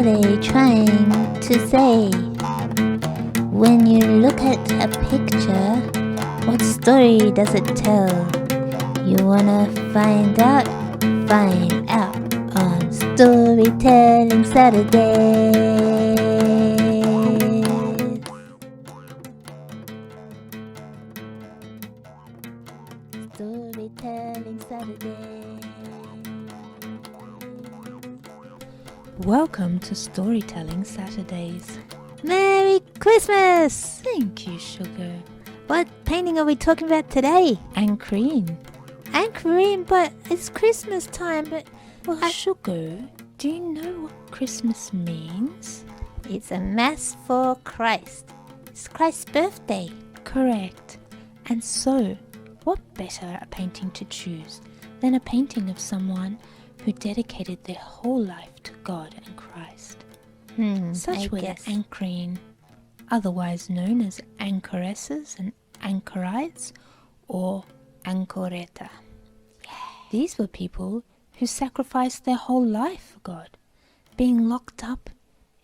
they trying to say? When you look at a picture, what story does it tell? You wanna find out? Find out on Storytelling Saturdays. Storytelling Saturdays. Welcome to Storytelling Saturdays. Merry Christmas! Thank you, Sugar. What painting are we talking about today? Ancrene. Anchorine, but it's Christmas time, but... Well, Sugar, do you know what Christmas means? It's a mass for Christ. It's Christ's birthday. Correct. And so, what better a painting to choose than a painting of someone who dedicated their whole life to God and Christ? Such were the Ancrene, otherwise known as Anchoresses and Anchorites, or Anchoreta. These were people who sacrificed their whole life for God, being locked up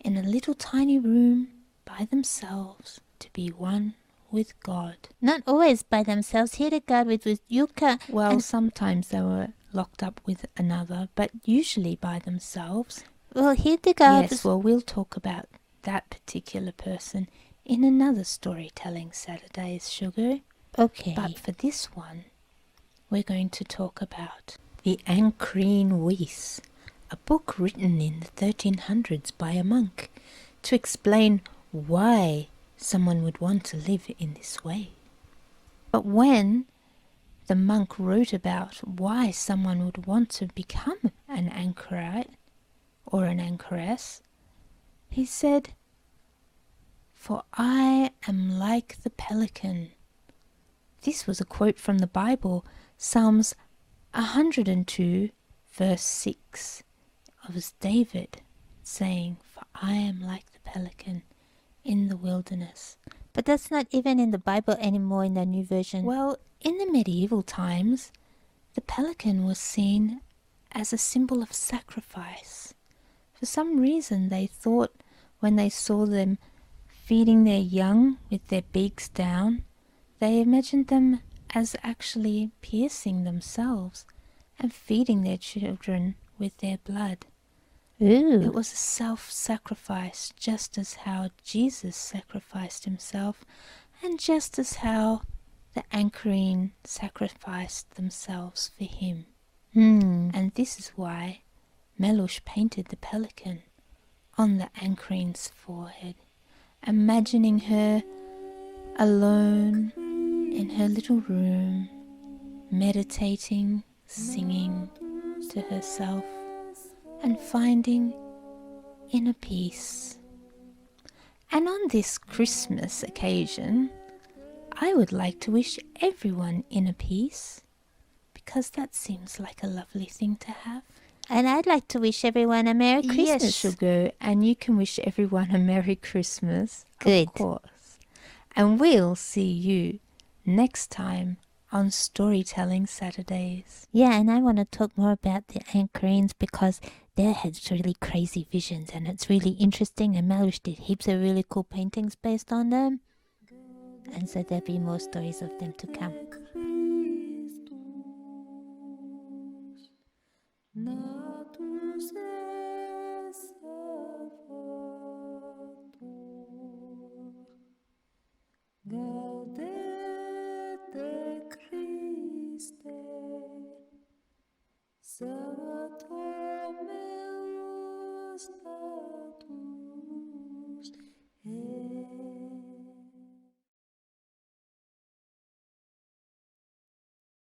in a little tiny room by themselves to be one with God. Not always by themselves. Hildegard with Yuka. Well, sometimes they were locked up with another, but usually by themselves. Well, Hildegard... Yes, well, we'll talk about that particular person in another Storytelling Saturdays, Sugar. Okay. But for this one, we're going to talk about the Ancrene Wisse, a book written in the 1300s by a monk to explain why someone would want to live in this way. But when the monk wrote about why someone would want to become an Anchorite or an Anchoress, he said, "For I am like the pelican." This was a quote from the Bible, Psalms 102, verse 6. It was David saying, "For I am like the pelican in the wilderness." But that's not even in the Bible anymore in the new version. Well, in the medieval times, the pelican was seen as a symbol of sacrifice. For some reason, they thought when they saw them feeding their young with their beaks down, they imagined them as actually piercing themselves and feeding their children with their blood. Ooh. It was a self-sacrifice, just as how Jesus sacrificed himself, and just as how the Ancrene sacrificed themselves for him. And this is why Melush painted the pelican on the Ancrene's forehead, imagining her alone in her little room, meditating, singing to herself, and finding inner peace. And on this Christmas occasion, I would like to wish everyone inner peace, because that seems like a lovely thing to have. And I'd like to wish everyone a Merry Christmas. Yes, Sugar, and you can wish everyone a Merry Christmas. Good. Of course. And we'll see you next time on Storytelling Saturdays. Yeah, and I want to talk more about the Anchorines because they had really crazy visions and it's really interesting, and Melush did heaps of really cool paintings based on them. And so there'll be more stories of them to come. Natus